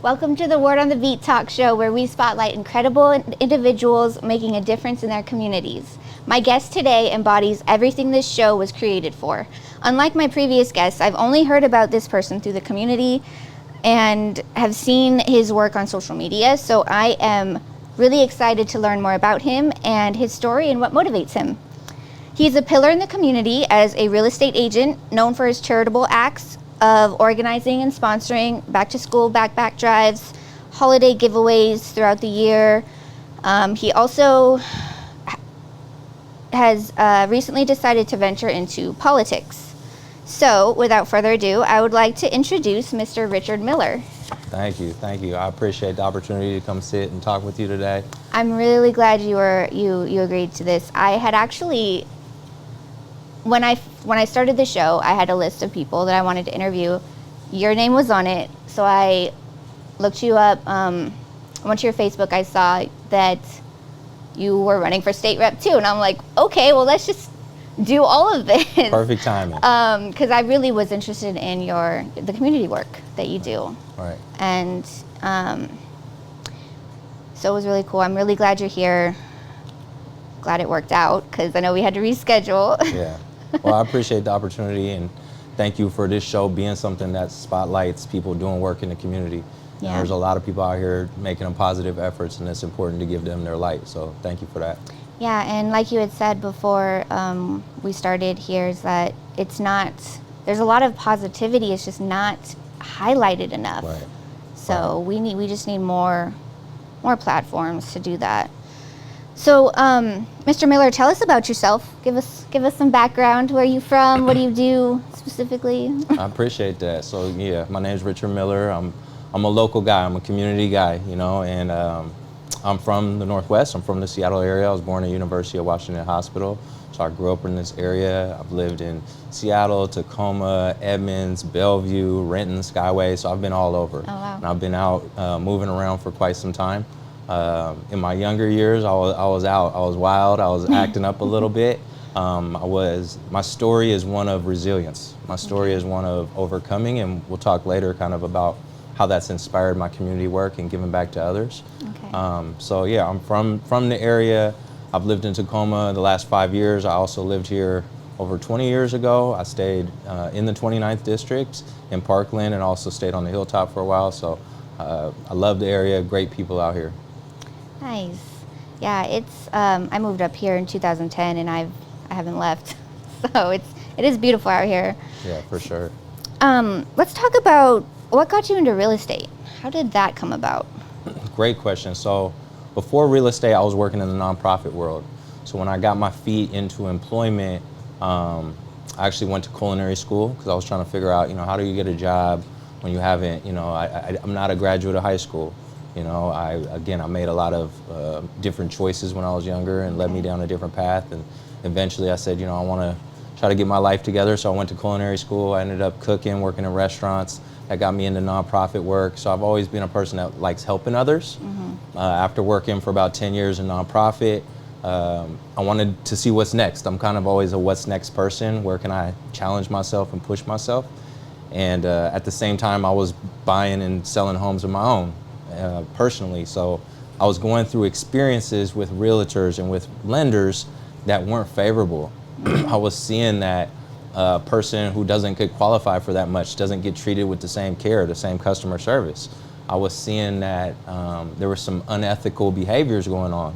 Welcome to the Word on the Beat talk show, where we spotlight incredible individuals making a difference in their communities. My guest today embodies everything this show was created for. Unlike my previous guests, I've only heard about this person through the community and have seen his work on social media, so I am really excited to learn more about him and his story and what motivates him. He's a pillar in the community as a real estate agent, known for his charitable acts of organizing and sponsoring back-to-school backpack drives, holiday giveaways throughout the year. He also has recently decided to venture into politics. So, without further ado, I would like to introduce Mr. Richard Miller. Thank you. I appreciate the opportunity to come sit and talk with you today. I'm really glad you agreed to this. I had actually, when I started the show, I had a list of people that I wanted to interview. Your name was on it, so I looked you up. I went to your Facebook. I saw that you were running for state rep too, and I'm like, okay, well, let's just do all of this. Perfect timing. Because I really was interested in the community work that you do. Right. And so it was really cool. I'm really glad you're here. Glad it worked out, because I know we had to reschedule. Yeah. Well, I appreciate the opportunity, and thank you for this show being something that spotlights people doing work in the community. Yeah. There's a lot of people out here making positive efforts, and it's important to give them their light. So thank you for that. Yeah, and like you had said before we started here, is that there's a lot of positivity, it's just not highlighted enough. Right. So we just need more platforms to do that. So, Mr. Miller, tell us about yourself. Give us some background. Where are you from? What do you do specifically? I appreciate that. So yeah, my name is Richard Miller. I'm a local guy. I'm a community guy, and I'm from the Northwest. I'm from the Seattle area. I was born at University of Washington Hospital, so I grew up in this area. I've lived in Seattle, Tacoma, Edmonds, Bellevue, Renton, Skyway. So I've been all over. Oh, wow. And I've been out moving around for quite some time. In my younger years, I was out. I was wild. I was acting up a little bit. My story is one of resilience. My story is one of overcoming, and we'll talk later kind of about how that's inspired my community work and giving back to others. Okay. So yeah, I'm from the area. I've lived in Tacoma the last 5 years. I also lived here over 20 years ago. I stayed in the 29th district in Parkland, and also stayed on the hilltop for a while. So I love the area, great people out here. Nice. Yeah, I moved up here in 2010, and I haven't left. So it is beautiful out here. Yeah, for sure. Let's talk about what got you into real estate. How did that come about? Great question. So before real estate, I was working in the nonprofit world. So when I got my feet into employment, I actually went to culinary school because I was trying to figure out, how do you get a job when you haven't, I'm not a graduate of high school. I made a lot of different choices when I was younger, and led me down a different path. And eventually I said, I want to try to get my life together. So I went to culinary school. I ended up cooking, working in restaurants. That got me into nonprofit work. So I've always been a person that likes helping others. Mm-hmm. After working for about 10 years in nonprofit, I wanted to see what's next. I'm kind of always a what's next person. Where can I challenge myself and push myself? And at the same time, I was buying and selling homes of my own. Personally, so I was going through experiences with realtors and with lenders that weren't favorable. I was seeing that a person who doesn't get qualified for that much doesn't get treated with the same care, the same customer service. I was seeing that there were some unethical behaviors going on.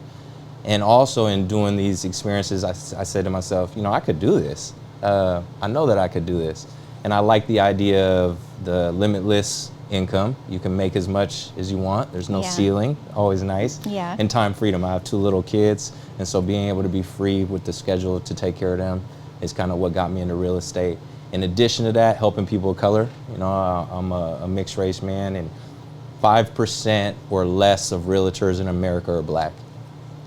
And also in doing these experiences, I said to myself, I could do this. I know that I could do this. And I like the idea of the limitless income. You can make as much as you want. There's no ceiling. Always nice. Yeah. And time freedom. I have 2 little kids, and so being able to be free with the schedule to take care of them is kind of what got me into real estate. In addition to that, helping people of color. I'm a mixed race man, and 5% or less of realtors in America are black.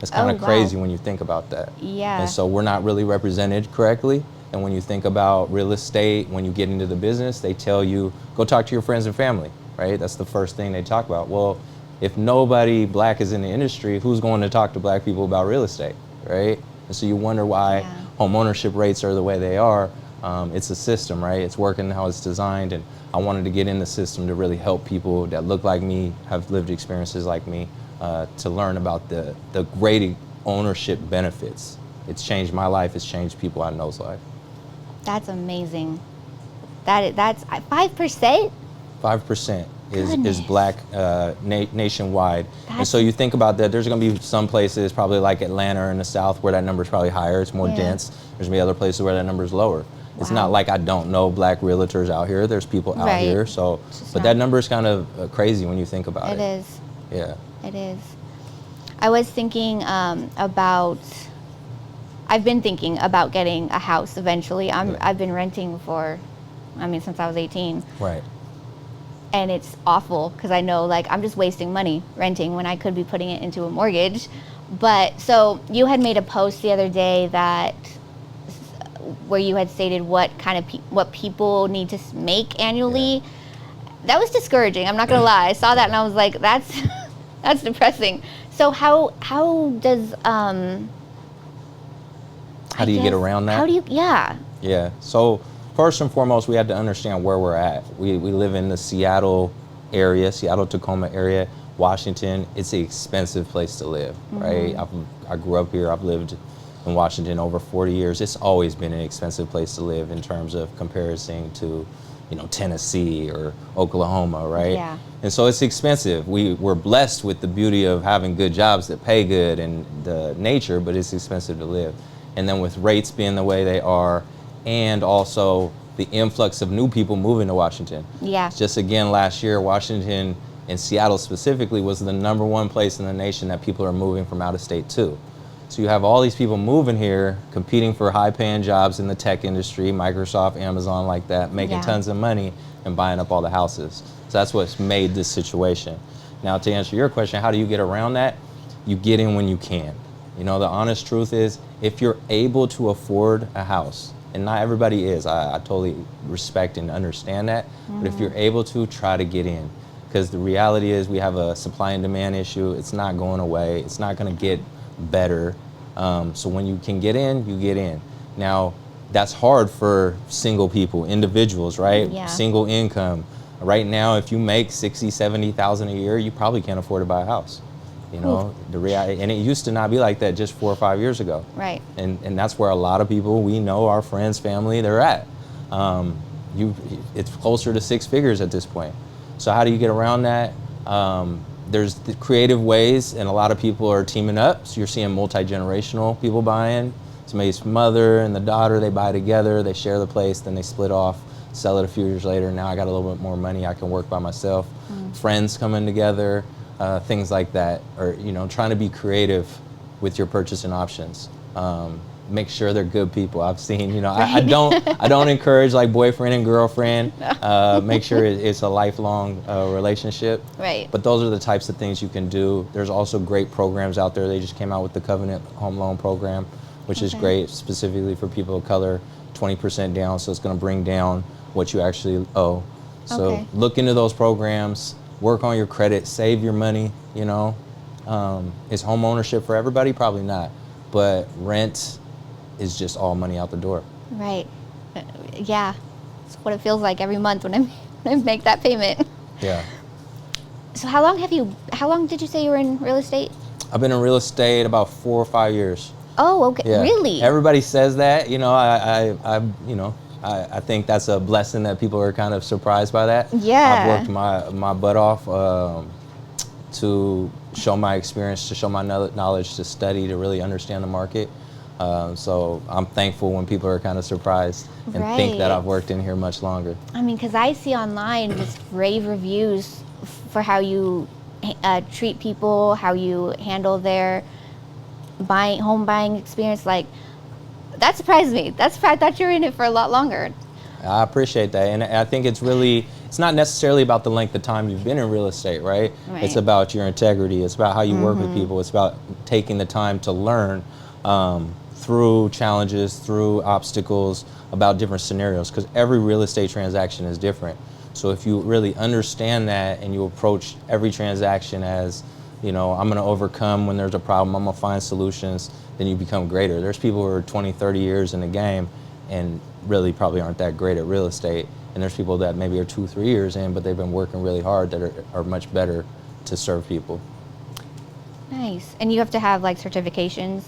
It's kind of crazy when you think about that. Yeah. And so we're not really represented correctly. And when you think about real estate, when you get into the business, they tell you, go talk to your friends and family, right? That's the first thing they talk about. Well, if nobody black is in the industry, who's going to talk to black people about real estate, right? And so you wonder why home ownership rates are the way they are. It's a system, right? It's working how it's designed, and I wanted to get in the system to really help people that look like me, have lived experiences like me, to learn about the great ownership benefits. It's changed my life. It's changed people I know's life. That's amazing. That's 5%. 5% is Goodness. black nationwide. And That's- so you think about that, there's going to be some places, probably like Atlanta or in the South, where that number is probably higher. It's more Yeah. dense. There's going to be other places where that number is lower. It's Wow. not like I don't know black realtors out here. There's people out Right. here. So, just but not- that number is kind of crazy when you think about it. It is. Yeah. It is. I was thinking about. I've been thinking about getting a house eventually. I've been renting since I was 18, Right. and it's awful because I know like I'm just wasting money renting when I could be putting it into a mortgage. But so you had made a post the other day where you had stated what kind of what people need to make annually. Yeah. That was discouraging. I'm not gonna lie. I saw that and I was like, that's that's depressing. So how does How do you get around that? Yeah. Yeah. So first and foremost, we had to understand where we're at. We live in the Seattle area, Seattle, Tacoma area, Washington. It's an expensive place to live, right? I grew up here. I've lived in Washington over 40 years. It's always been an expensive place to live in terms of comparison to, Tennessee or Oklahoma, right? Yeah. And so it's expensive. We're blessed with the beauty of having good jobs that pay good and the nature, but it's expensive to live. And then with rates being the way they are, and also the influx of new people moving to Washington. Yeah. Just again, last year, Washington and Seattle specifically was the #1 place in the nation that people are moving from out of state to. So you have all these people moving here, competing for high-paying jobs in the tech industry, Microsoft, Amazon, like that, making Yeah. tons of money and buying up all the houses. So that's what's made this situation. Now, to answer your question, how do you get around that? You get in when you can. The honest truth is, if you're able to afford a house, and not everybody is, I totally respect and understand that, but if you're able to, try to get in. Because the reality is we have a supply and demand issue. It's not going away. It's not going to get better. So when you can get in, you get in. Now, that's hard for single people, individuals, right? Yeah. Single income. Right now, if you make $60,000, $70,000 a year, you probably can't afford to buy a house. The reality, and it used to not be like that just 4 or 5 years ago. Right. And that's where a lot of people we know, our friends, family, they're at. It's closer to 6 figures at this point. So how do you get around that? There's the creative ways, and a lot of people are teaming up. So you're seeing multi-generational people buying. Somebody's mother and the daughter, they buy together, they share the place, then they split off, sell it a few years later. Now I got a little bit more money, I can work by myself. Friends coming together, things like that. Or trying to be creative with your purchasing options. Make sure they're good people. I've seen, I don't encourage like boyfriend and girlfriend. Make sure it's a lifelong relationship. Right. But those are the types of things you can do. There's also great programs out there. They just came out with the Covenant Home Loan Program, which is great specifically for people of color, 20% down. So it's going to bring down what you actually owe. So look into those programs, work on your credit, save your money, Is home ownership for everybody? Probably not. But rent is just all money out the door. Right. Yeah. It's what it feels like every month when I make that payment. Yeah. So how long did you say you were in real estate? I've been in real estate about 4 or 5 years. Oh, okay. Yeah. Really? Everybody says that, I think that's a blessing that people are kind of surprised by that. Yeah. I've worked my butt off to show my experience, to show my knowledge, to study, to really understand the market. So I'm thankful when people are kind of surprised and think that Right. I've worked in here much longer. I mean, because I see online just rave reviews for how you treat people, how you handle their home buying experience. Like, that surprised me. I thought you were in it for a lot longer. I appreciate that. And I think it's not necessarily about the length of time you've been in real estate, right? Right. It's about your integrity. It's about how you work with people. It's about taking the time to learn through challenges, through obstacles, about different scenarios, because every real estate transaction is different. So if you really understand that and you approach every transaction as, I'm going to overcome when there's a problem, I'm going to find solutions, then you become greater. There's people who are 20, 30 years in the game and really probably aren't that great at real estate. And there's people that maybe are 2-3 years in, but they've been working really hard that are much better to serve people. Nice. And you have to have like certifications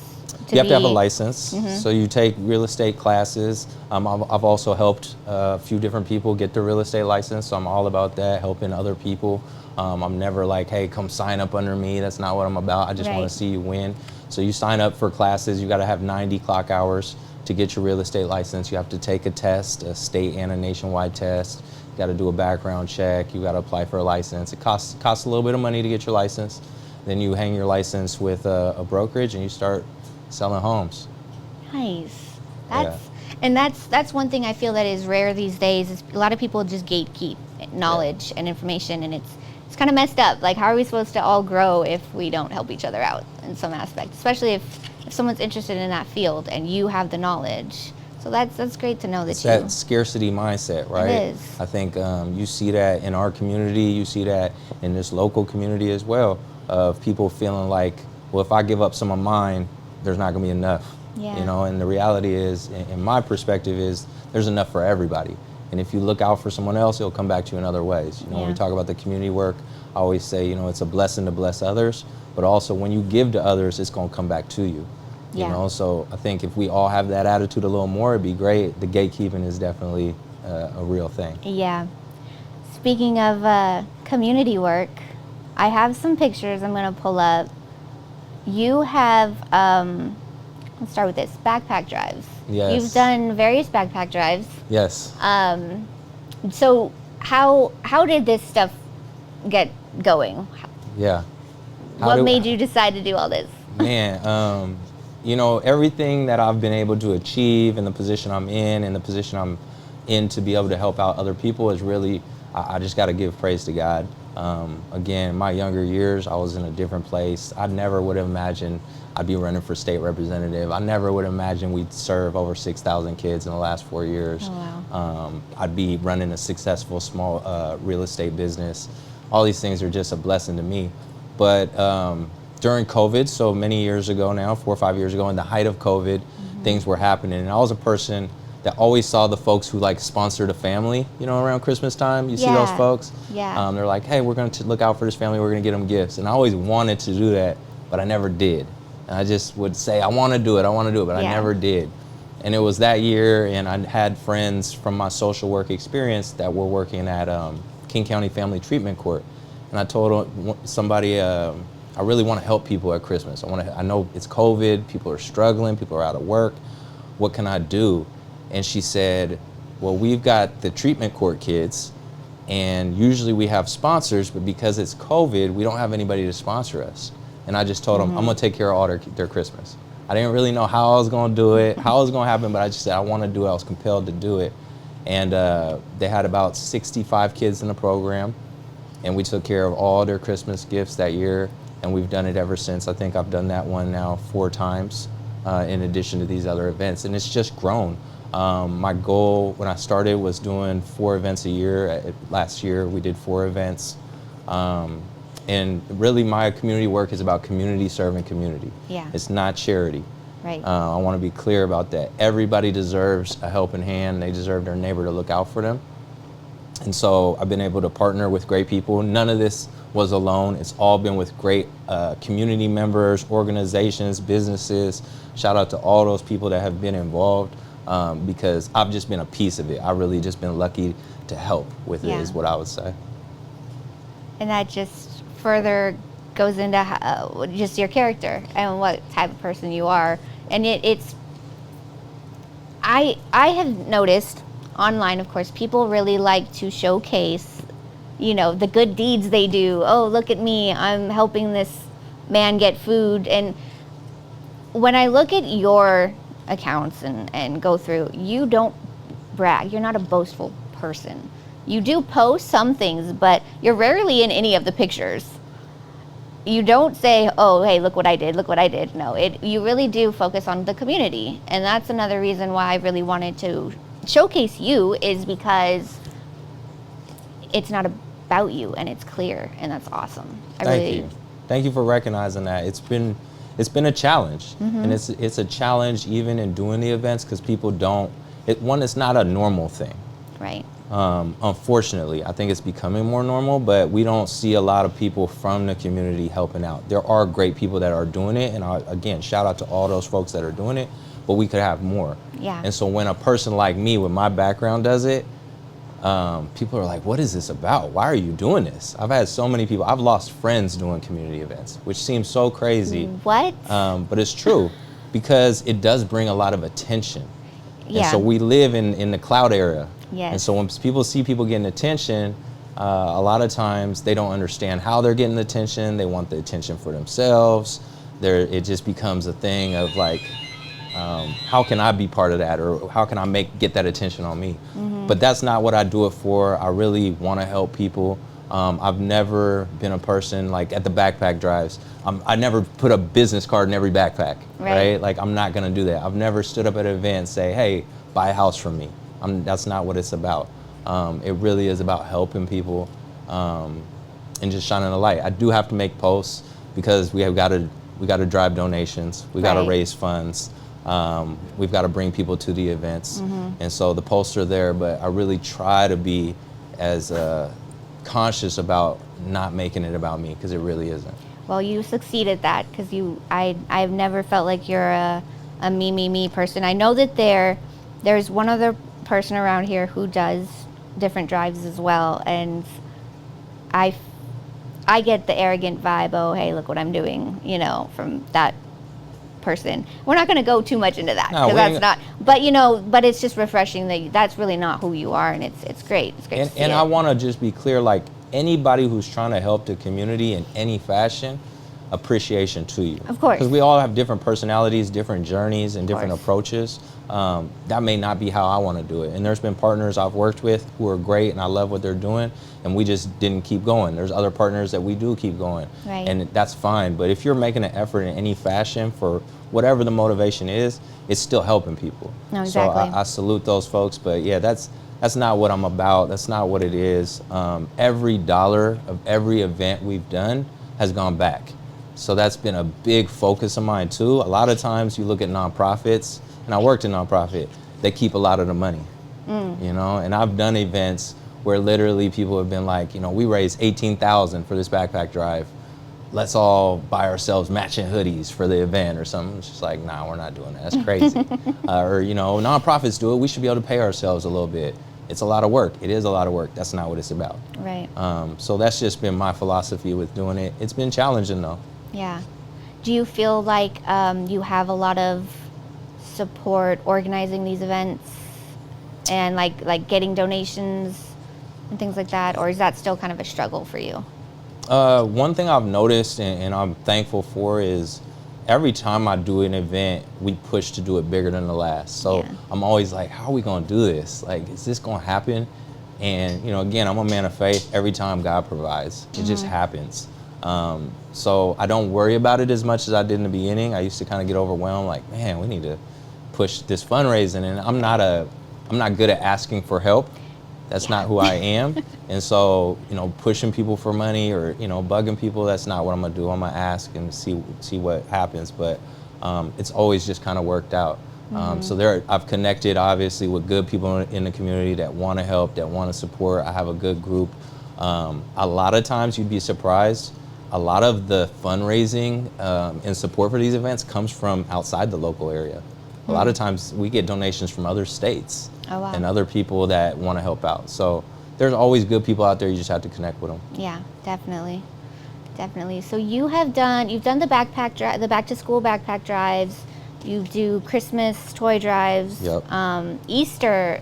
to You have to have a license. Mm-hmm. So you take real estate classes. I've also helped a few different people get their real estate license. So I'm all about that, helping other people. I'm never like, hey, come sign up under me. That's not what I'm about. I just want to see you win. So you sign up for classes. You got to have 90 clock hours to get your real estate license. You have to take a test, a state and a nationwide test. You got to do a background check. You got to apply for a license. It costs a little bit of money to get your license. Then you hang your license with a brokerage and you start selling homes. Nice. And that's one thing I feel that is rare these days. Is a lot of people just gatekeep knowledge and information, and it's kind of messed up. Like, how are we supposed to all grow if we don't help each other out in some aspect? Especially if someone's interested in that field and you have the knowledge. So that's great to know that it's that scarcity mindset, right? It is. I think you see that in our community. You see that in this local community as well, of people feeling like, well, if I give up some of mine, there's not going to be enough. Yeah. You know, and the reality is, in my perspective, is there's enough for everybody. And if you look out for someone else, it'll come back to you in other ways. You know, when we talk about the community work, I always say, you know, it's a blessing to bless others, but also when you give to others, it's going to come back to you. You know, so I think if we all have that attitude a little more, it'd be great. The gatekeeping is definitely a real thing. Yeah. Speaking of community work, I have some pictures I'm going to pull up. You have, let's start with this, backpack drives. Yes. You've done various backpack drives. Yes. So how did this stuff get going? Yeah. What made you decide to do all this? Man, you know, everything that I've been able to achieve in the position I'm in and the position I'm in to be able to help out other people is really, I just got to give praise to God. Again, my younger years, I was in a different place. I never would have imagined I'd be running for state representative. I never would have imagined we'd serve over 6,000 kids in the last 4 years. Oh, wow. I'd be running a successful small real estate business. All these things are just a blessing to me. But during COVID, so many years ago now, 4 or 5 years ago, in the height of COVID, things were happening. And I was a person that always saw the folks who like sponsored a family, you know, around Christmas time. You see those folks? Yeah. They're like, hey, we're going to look out for this family. We're going to get them gifts. And I always wanted to do that, but I never did. And I just would say, I want to do it, but I never did. And it was that year, and I had friends from my social work experience that were working at King County Family Treatment Court. And I told somebody, I really want to help people at Christmas. I know it's COVID, people are struggling, people are out of work. What can I do? And she said, well, we've got the treatment court kids, and usually we have sponsors, but because it's COVID, we don't have anybody to sponsor us. And I just told them, I'm going to take care of all their Christmas. I didn't really know how I was going to do it, how it was going to happen, but I just said, I want to do it. I was compelled to do it. And they had about 65 kids in the program, and we took care of all their Christmas gifts that year, and we've done it ever since. I think I've done that one now 4 times in addition to these other events, and it's just grown. My goal when I started was doing 4 events a year. Last year we did 4 events. And really my community work is about community serving community. Yeah. It's not charity. Right. I want to be clear about that. Everybody deserves a helping hand. They deserve their neighbor to look out for them. And so I've been able to partner with great people. None of this was alone. It's all been with great community members, organizations, businesses. Shout out to all those people that have been involved. Because I've just been a piece of it. I've really just been lucky to help with it, is what I would say. And that just further goes into just your character and what type of person you are. And I have noticed online, of course, people really like to showcase, you know, the good deeds they do. Oh, look at me, I'm helping this man get food. And when I look at your accounts and go through, you don't brag. You're not a boastful person. You do post some things, but you're rarely in any of the pictures. You don't say, oh, hey, look what I did, look what I did. No, you really do focus on the community. And that's another reason why I really wanted to showcase you, is because it's not about you and it's clear, and that's awesome. Thank you. Thank you for recognizing that. It's been a challenge, and it's a challenge even in doing the events, because people don't it's not a normal thing. Right. Unfortunately, I think it's becoming more normal, but we don't see a lot of people from the community helping out. There are great people that are doing it, and again, shout out to all those folks that are doing it, but we could have more. Yeah. And so when a person like me with my background does it, people are like, what is this about? Why are you doing this? I've had so many people, I've lost friends doing community events, which seems so crazy. What? But it's true, because it does bring a lot of attention. Yeah. And so we live in the cloud era. Yes. And so when people see people getting attention, a lot of times they don't understand how they're getting the attention. They want the attention for themselves. It just becomes a thing of like, how can I be part of that, or how can I get that attention on me? But that's not what I do it for. I really want to help people. I've never been a person like at the backpack drives. I never put a business card in every backpack, right? Like, I'm not gonna do that. I've never stood up at an event and say, hey, buy a house from me. That's not what it's about. It really is about helping people and just shining a light. I do have to make posts because we got to drive donations. We got to raise funds. We've got to bring people to the events. And so the posts are there, but I really try to be as conscious about not making it about me, because it really isn't. Well, you succeeded that, because I've never felt like you're a me person. I know that there's one other person around here who does different drives as well, and I get the arrogant vibe, oh, hey, look what I'm doing, from that person. We're not going to go too much into that, because that's not, but it's just refreshing that that's really not who you are, and it's great. It's great to see and it. I want to just be clear, like, anybody who's trying to help the community in any fashion, appreciation to you. Of course. Because we all have different personalities, different journeys, and different course. approaches. That may not be how I want to do it. And there's been partners I've worked with who are great, and I love what they're doing, and we just didn't keep going. There's other partners that we do keep going. Right. And that's fine. But if you're making an effort in any fashion for whatever the motivation is, it's still helping people. No, exactly. So I salute those folks. But yeah, that's not what I'm about. That's not what it is. Every dollar of every event we've done has gone back. So that's been a big focus of mine too. A lot of times you look at nonprofits, and I worked in nonprofit, they keep a lot of the money, and I've done events where literally people have been like, we raised $18,000 for this backpack drive. Let's all buy ourselves matching hoodies for the event or something. It's just like, nah, we're not doing that. That's crazy. Or, nonprofits do it. We should be able to pay ourselves a little bit. It's a lot of work. It is a lot of work. That's not what it's about. Right. So that's just been my philosophy with doing it. It's been challenging though. Yeah. Do you feel like you have a lot of support organizing these events and like getting donations and things like that, or is that still kind of a struggle for you? One thing I've noticed and I'm thankful for is every time I do an event, we push to do it bigger than the last. So I'm always like, how are we going to do this? Like, is this going to happen? And, again, I'm a man of faith. Every time God provides, it just happens. So I don't worry about it as much as I did in the beginning. I used to kind of get overwhelmed, like, man, we need to push this fundraising. And I'm not good at asking for help. That's not who I am. And so, pushing people for money or, bugging people, that's not what I'm gonna do. I'm gonna ask and see what happens. But it's always just kind of worked out. So I've connected obviously with good people in the community that want to help, that want to support. I have a good group. A lot of times you'd be surprised, a lot of the fundraising and support for these events comes from outside the local area. A lot of times we get donations from other states and other people that want to help out. So there's always good people out there. You just have to connect with them. Yeah, definitely. So you've done the the back to school backpack drives. You do Christmas toy drives. Yep. Easter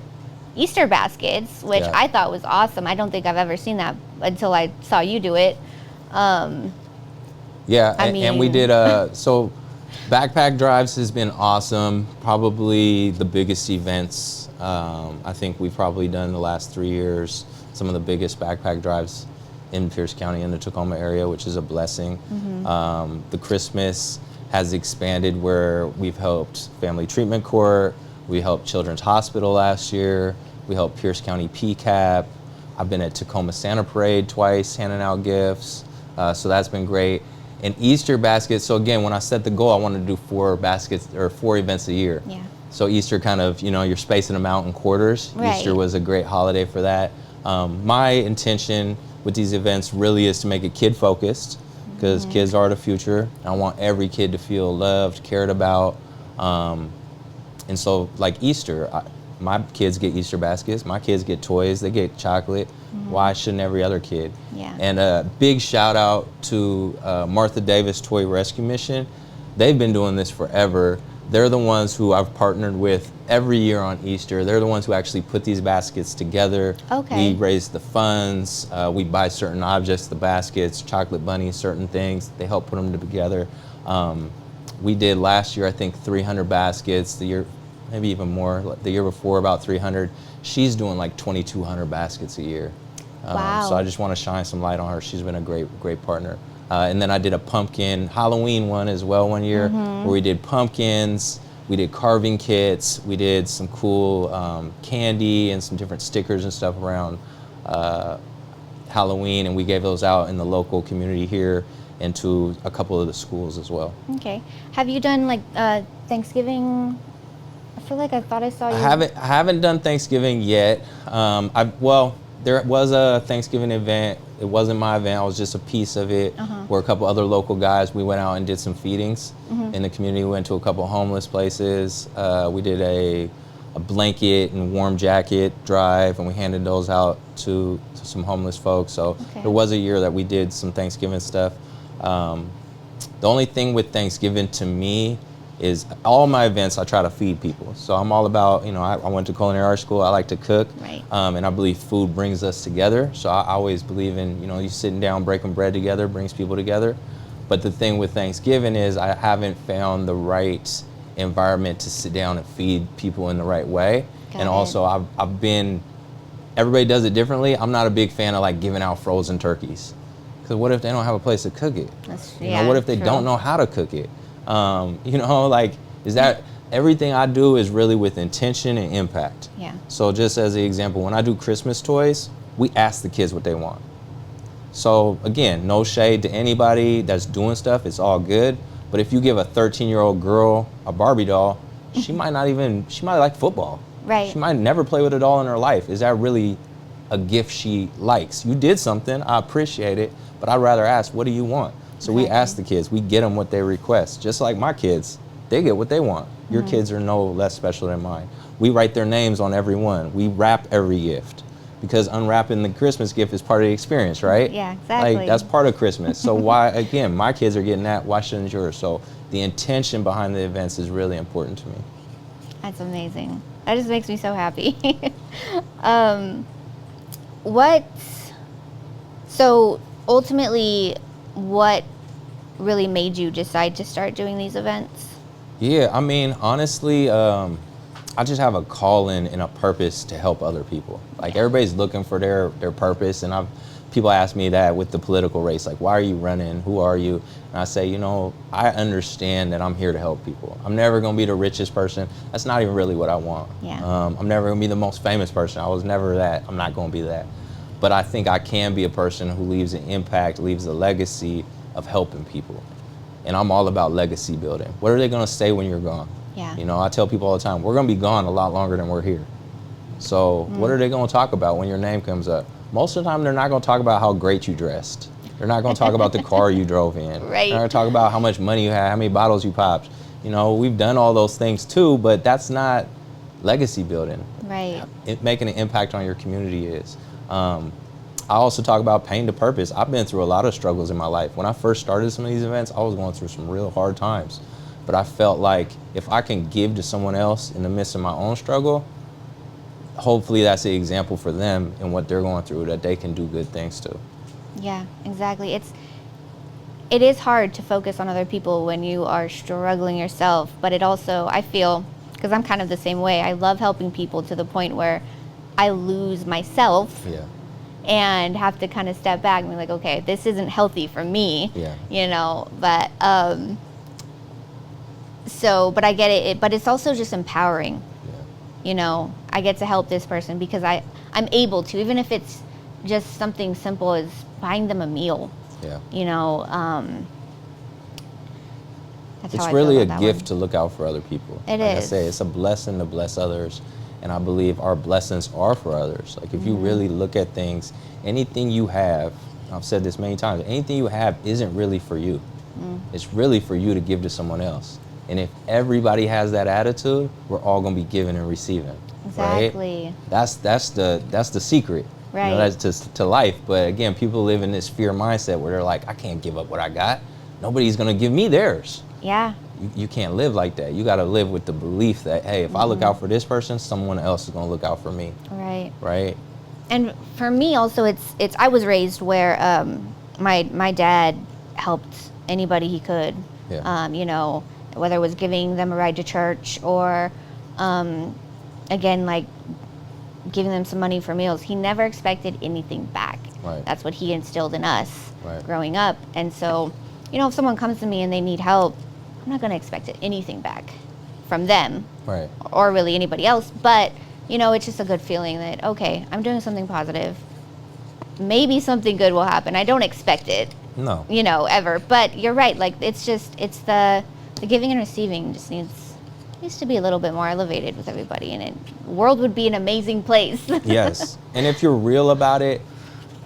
baskets, which I thought was awesome. I don't think I've ever seen that until I saw you do it. And we did so backpack drives has been awesome. Probably the biggest events I think we've probably done in the last 3 years. Some of the biggest backpack drives in Pierce County in the Tacoma area, which is a blessing. The Christmas has expanded where we've helped Family Treatment Court. We helped Children's Hospital last year. We helped Pierce County PCAP. I've been at Tacoma Santa Parade twice, handing out gifts. So that's been great. And Easter baskets, so again, when I set the goal, I wanted to do 4 baskets or 4 events a year. Yeah. So Easter kind of, you're spacing them out in quarters. Right. Easter was a great holiday for that. My intention with these events really is to make it kid focused, because kids are the future. I want every kid to feel loved, cared about. And so like Easter, my kids get Easter baskets, my kids get toys, they get chocolate. Why shouldn't every other kid? Yeah. And a big shout out to Martha Davis Toy Rescue Mission. They've been doing this forever. They're the ones who I've partnered with every year on Easter. They're the ones who actually put these baskets together. Okay. We raise the funds. We buy certain objects, the baskets, chocolate bunnies, certain things. They help put them together. We did last year, I think, 300 baskets. The year, maybe even more. The year before, about 300. She's doing like 2,200 baskets a year. Wow. So I just want to shine some light on her. She's been a great partner. And then I did a pumpkin Halloween one as well one year, where we did pumpkins, we did carving kits, we did some cool candy and some different stickers and stuff around Halloween, and we gave those out in the local community here and to a couple of the schools as well. Okay. Have you done like Thanksgiving? I feel like I thought I saw you. I haven't done Thanksgiving yet. There was a Thanksgiving event. It wasn't my event. I was just a piece of it. Where a couple other local guys, we went out and did some feedings in the community. We went to a couple homeless places. We did a blanket and warm jacket drive, and we handed those out to some homeless folks. So there was a year that we did some Thanksgiving stuff. The only thing with Thanksgiving to me is all my events I try to feed people. So I'm all about, I went to culinary art school, I like to cook. Right. And I believe food brings us together. So I always believe in, you sitting down, breaking bread together brings people together. But the thing with Thanksgiving is I haven't found the right environment to sit down and feed people in the right way. And also I've been, everybody does it differently. I'm not a big fan of like giving out frozen turkeys. Because what if they don't have a place to cook it? What if they don't know how to cook it? Is that everything I do is really with intention and impact. Yeah. So just as an example, when I do Christmas toys, we ask the kids what they want. So again, no shade to anybody that's doing stuff, it's all good. But if you give a 13-year-old girl a Barbie doll, she might like football. Right. She might never play with a doll in her life. Is that really a gift she likes? You did something, I appreciate it, but I'd rather ask, what do you want? So we ask the kids, we get them what they request. Just like my kids, they get what they want. Your kids are no less special than mine. We write their names on every one. We wrap every gift, because unwrapping the Christmas gift is part of the experience, right? Yeah, exactly. Like, that's part of Christmas. So why, again, my kids are getting that, why shouldn't yours? So the intention behind the events is really important to me. That's amazing. That just makes me so happy. So ultimately, what really made you decide to start doing these events? Yeah, I mean, honestly, I just have a calling and a purpose to help other people. Like, everybody's looking for their purpose, and people ask me that with the political race, like, why are you running? Who are you? And I say, I understand that I'm here to help people. I'm never gonna be the richest person. That's not even really what I want. Yeah. I'm never gonna be the most famous person. I was never that. I'm not gonna be that. But I think I can be a person who leaves an impact, leaves a legacy of helping people. And I'm all about legacy building. What are they gonna say when you're gone? Yeah. I tell people all the time, we're gonna be gone a lot longer than we're here. So what are they gonna talk about when your name comes up? Most of the time, they're not gonna talk about how great you dressed. They're not gonna talk about the car you drove in. Right. They're gonna talk about how much money you had, how many bottles you popped. We've done all those things too, but that's not legacy building. Right. Making an impact on your community is. I also talk about pain to purpose. I've been through a lot of struggles in my life. When I first started some of these events, I was going through some real hard times. But I felt like if I can give to someone else in the midst of my own struggle, hopefully that's an example for them and what they're going through, that they can do good things too. Yeah, exactly. It is hard to focus on other people when you are struggling yourself, but it also, I feel, because I'm kind of the same way, I love helping people to the point where I lose myself. Yeah. And have to kind of step back and be like, okay, this isn't healthy for me. Yeah. But but I get it, but it's also just empowering. Yeah. I get to help this person because I'm able to, even if it's just something simple as buying them a meal. Yeah. That's it's how I really feel a about that gift one. to look out for other people. It Like I is. say, it's a blessing to bless others. And I believe our blessings are for others. Like if you really look at things, anything you have, I've said this many times, anything you have isn't really for you. It's really for you to give to someone else. And if everybody has that attitude, we're all gonna be giving and receiving. Exactly. Right? That's the secret. Right. You know, that's to life. But again, people live in this fear mindset where they're like, I can't give up what I got. Nobody's gonna give me theirs. Yeah. You can't live like that. You got to live with the belief that, hey, if I look out for this person, someone else is going to look out for me. Right. Right? And for me also, it's I was raised where my dad helped anybody he could. Yeah. You know, whether it was giving them a ride to church or again, like giving them some money for meals. He never expected anything back. Right. That's what he instilled in us Right. growing up. And so, you know, if someone comes to me and they need help, I'm not going to expect anything back from them. Right. Or really anybody else. But, you know, it's just a good feeling that, okay, I'm doing something positive. Maybe something good will happen. I don't expect it. No. You know, ever. But you're right. Like, it's the giving and receiving just needs to be a little bit more elevated with everybody. And the world would be an amazing place. Yes. And if you're real about it,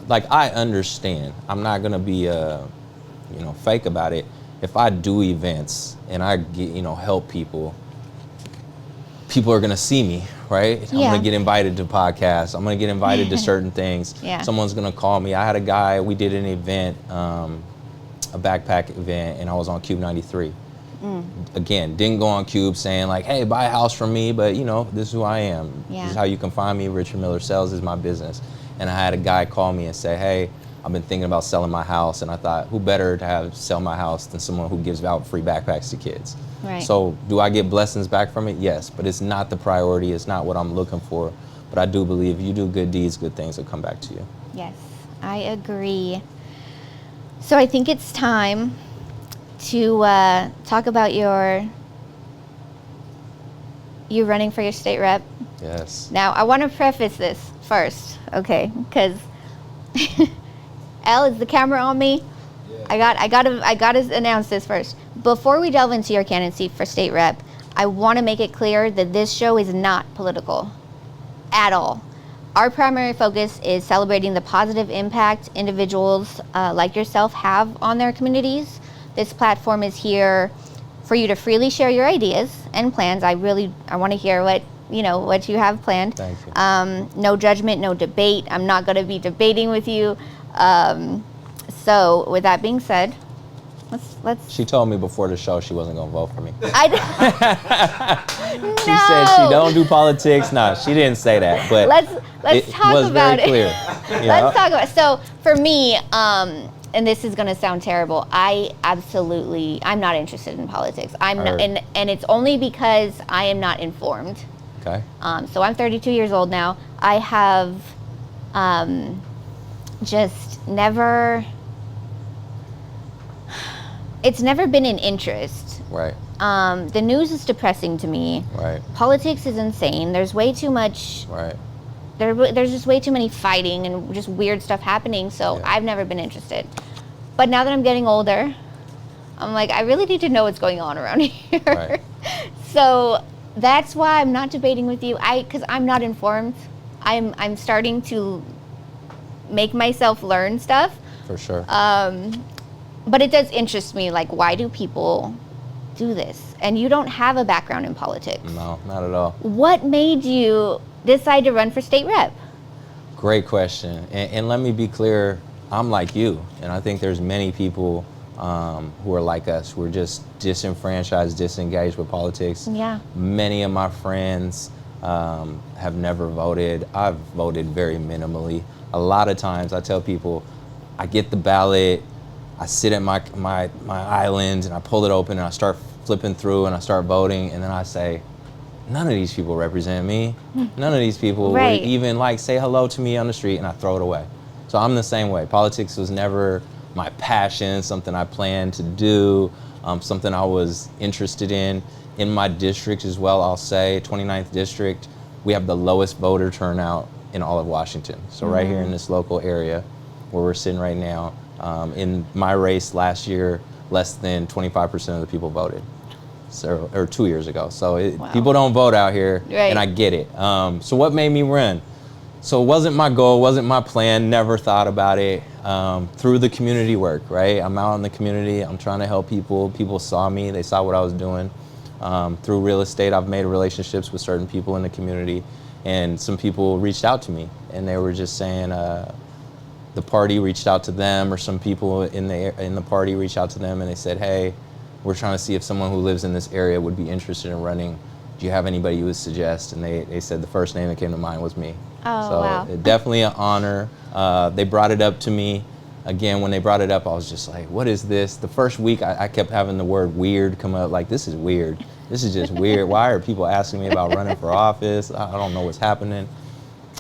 like I understand. I'm not going to be, fake about it. If I do events and I get, help people are going to see me, right? I'm going to get invited to podcasts. I'm going to get invited to certain things. Yeah. Someone's going to call me. I had a guy, we did an event, a backpack event, and I was on Cube 93. Again, didn't go on Cube saying like, hey, buy a house from me, but this is who I am. Yeah. This is how you can find me. Richard Miller Sales is my business. And I had a guy call me and say, hey, I've been thinking about selling my house, and I thought, who better to have sell my house than someone who gives out free backpacks to kids? Right. So do I get blessings back from it? Yes, but it's not the priority. It's not what I'm looking for. But I do believe if you do good deeds, good things will come back to you. Yes, I agree. So I think it's time to talk about you running for your state rep. Yes. Now, I want to preface this first, okay? Because L, is the camera on me? Yeah. I gotta announce this first. Before we delve into your candidacy for state rep, I want to make it clear that this show is not political at all. Our primary focus is celebrating the positive impact individuals like yourself have on their communities. This platform is here for you to freely share your ideas and plans. I want to hear what you have planned. Thank you. No judgment, no debate. I'm not going to be debating with you. So with that being said, let's. She told me before the show she wasn't gonna vote for me. No. She said she don't do politics. No, she didn't say that. But let's talk about it. Clear. Let's talk about it. So for me, and this is going to sound terrible, I'm not interested in politics. And it's only because I am not informed. Okay. So I'm 32 years old now. I have just never. It's never been an interest. Right. The news is depressing to me. Right. Politics is insane. There's way too much. Right. There's just way too many fighting and just weird stuff happening. So Yeah. I've never been interested. But now that I'm getting older, I'm like, I really need to know what's going on around here. Right. So that's why I'm not debating with you. Because I'm not informed. I'm starting to make myself learn stuff. For sure. But it does interest me, like, why do people do this? And you don't have a background in politics. No, not at all. What made you decide to run for state rep? Great question. And let me be clear, I'm like you. And I think there's many people who are like us, who are just disenfranchised, disengaged with politics. Yeah. Many of my friends have never voted. I've voted very minimally. A lot of times I tell people, I get the ballot, I sit at my island and I pull it open and I start flipping through and I start voting, and then I say, none of these people represent me. None of these people would even say hello to me on the street, and I throw it away. So I'm the same way. Politics was never my passion, something I planned to do, something I was interested in. In my district as well, I'll say, 29th district, we have the lowest voter turnout in all of Washington. So right here in this local area where we're sitting right now, in my race last year, less than 25% of the people voted. So, or 2 years ago. So Wow. people don't vote out here, Right. and I get it. So what made me run? So it wasn't my goal, wasn't my plan, never thought about it. Through the community work, right? I'm out in the community, I'm trying to help people. People saw me, they saw what I was doing. Through real estate, I've made relationships with certain people in the community, and some people reached out to me, and they were just saying, the party reached out to them, or some people in the party reached out to them, and they said, hey, we're trying to see if someone who lives in this area would be interested in running. Do you have anybody you would suggest? And they said the first name that came to mind was me. Oh, so wow. definitely an honor. They brought it up to me. Again, when they brought it up, I was just like, what is this? The first week, I kept having the word weird come up, like, this is weird. This is just weird. Why are people asking me about running for office? I don't know what's happening.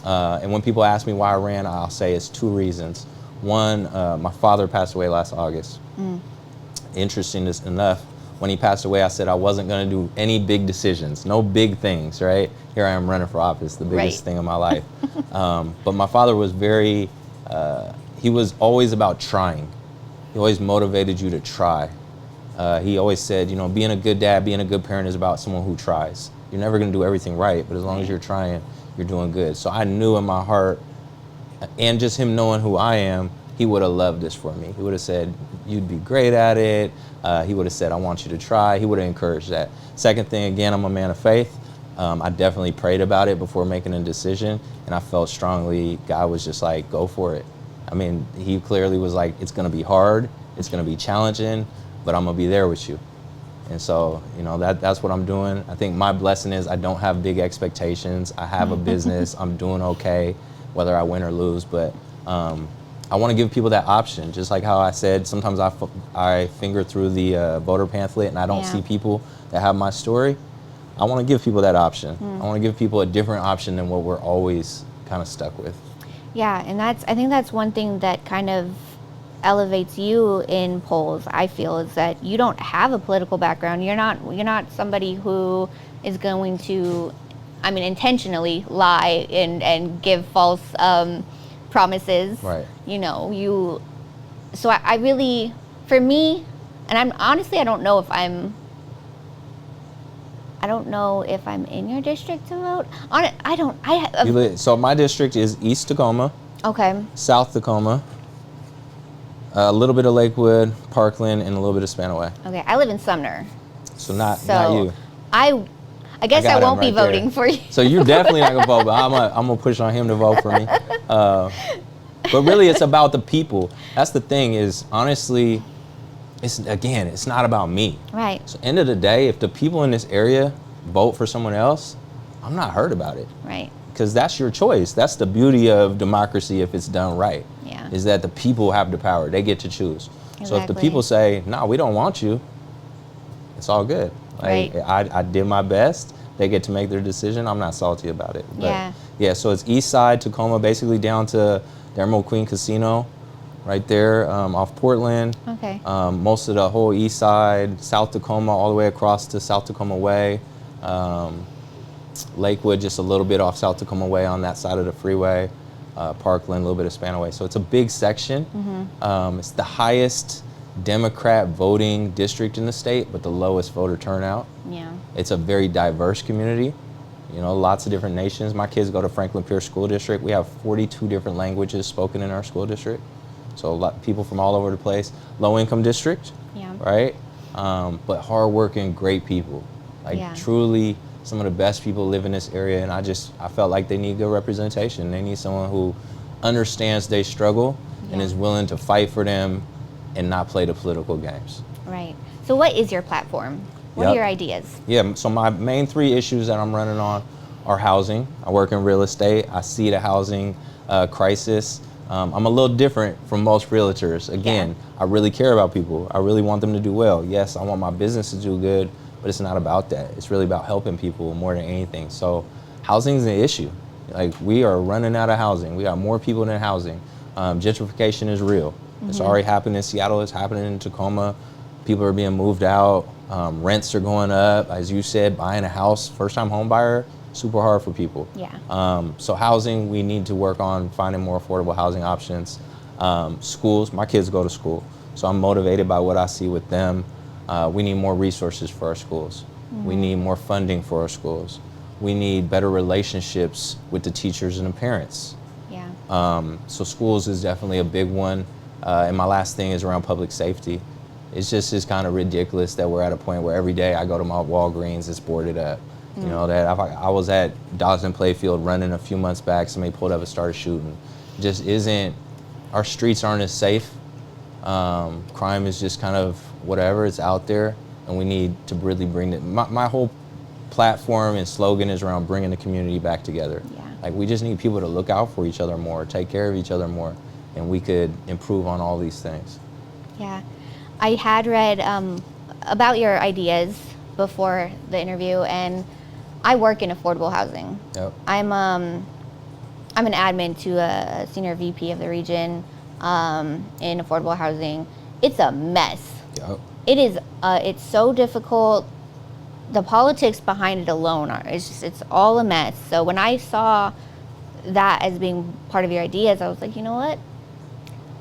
And when people ask me why I ran, I'll say it's 2 reasons. One, my father passed away last August. Interesting enough, when he passed away, I said I wasn't going to do any big decisions, no big things, right? Here I am running for office, the biggest thing in my life. But my father was he was always about trying. He always motivated you to try. He always said, being a good dad, being a good parent is about someone who tries. You're never going to do everything right, but as long as you're trying, you're doing good. So I knew in my heart, and just him knowing who I am, he would have loved this for me. He would have said, you'd be great at it. He would have said, I want you to try. He would have encouraged that. Second thing, again, I'm a man of faith. I definitely prayed about it before making a decision, and I felt strongly God was just like, go for it. I mean, he clearly was like, it's going to be hard, it's going to be challenging, but I'm going to be there with you. And so, that's what I'm doing. I think my blessing is I don't have big expectations. I have a business. I'm doing okay, whether I win or lose. But I want to give people that option. Just like how I said, sometimes I finger through the voter pamphlet and I don't see people that have my story. I want to give people that option. I want to give people a different option than what we're always kind of stuck with. Yeah, and I think that's one thing that kind of elevates you in polls, I feel, is that you don't have a political background. You're not somebody who is going to, intentionally lie and give false promises. Right. So I really, for me, and I don't know if I'm in your district to vote. So my district is East Tacoma, Okay. South Tacoma, a little bit of Lakewood, Parkland, and a little bit of Spanaway. Okay, I live in Sumner. So not you. I guess I won't be voting for you. So you're definitely not gonna vote, but I'm gonna push on him to vote for me. But really, it's about the people. That's the thing. Is honestly, it's not about me. Right. So end of the day, if the people in this area vote for someone else, I'm not hurt about it. Right. Because that's your choice. That's the beauty of democracy if it's done right. Yeah. Is that the people have the power. They get to choose. Exactly. So if the people say, no, we don't want you, it's all good. Like, right. I did my best. They get to make their decision. I'm not salty about it. But yeah, so it's east side Tacoma, basically down to the Emerald Queen Casino, right there off Portland. Okay. Most of the whole east side, South Tacoma, all the way across to South Tacoma Way. Lakewood, just a little bit off South Tacoma Way on that side of the freeway. Parkland, a little bit of Spanaway. So it's a big section. It's the highest Democrat voting district in the state, but the lowest voter turnout. Yeah. It's a very diverse community. Lots of different nations. My kids go to Franklin Pierce School District. We have 42 different languages spoken in our school district. So a lot of people from all over the place. Low income district, Yeah. right? But hardworking, great people. Truly some of the best people live in this area, and I felt like they need good representation. They need someone who understands they struggle and is willing to fight for them and not play the political games. Right. So what is your platform? What are your ideas? Yeah, so my main 3 issues that I'm running on are housing. I work in real estate. I see the housing crisis. I'm a little different from most realtors. Again, I really care about people. I really want them to do well. Yes, I want my business to do good, but it's not about that. It's really about helping people more than anything. So housing is an issue. Like, we are running out of housing. We got more people than housing. Gentrification is real. It's already happened in Seattle. It's happening in Tacoma. People are being moved out. Rents are going up. As you said, buying a house, first-time home buyer, super hard for people. Yeah. So housing, we need to work on finding more affordable housing options. Schools, my kids go to school. So I'm motivated by what I see with them. We need more resources for our schools. We need more funding for our schools. We need better relationships with the teachers and the parents. Yeah. So schools is definitely a big one. And my last thing is around public safety. It's kind of ridiculous that we're at a point where every day I go to my Walgreens, it's boarded up. You know, that I was at Dawson Playfield running a few months back, somebody pulled up and started shooting. Just isn't, our streets aren't as safe. Crime is just kind of whatever, it's out there, and we need to really bring it. My whole platform and slogan is around bringing the community back together. Yeah. Like, we just need people to look out for each other more, take care of each other more, and we could improve on all these things. Yeah. I had read about your ideas before the interview, and I work in affordable housing. Yep. I'm an admin to a senior VP of the region in affordable housing. It's a mess. Yep. It is. It's so difficult. The politics behind it alone it's all a mess. So when I saw that as being part of your ideas, I was like, you know what?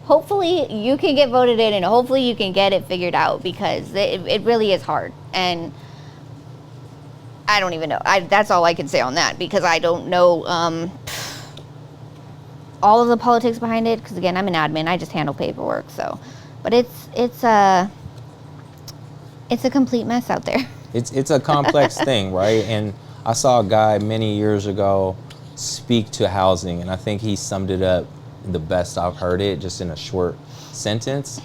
Hopefully you can get voted in, and hopefully you can get it figured out, because it really is hard. And I don't even know. That's all I can say on that, because I don't know all of the politics behind it. Because again, I'm an admin. I just handle paperwork. So, but it's a complete mess out there. It's a complex thing, right? And I saw a guy many years ago speak to housing, and I think he summed it up the best I've heard it, just in a short sentence.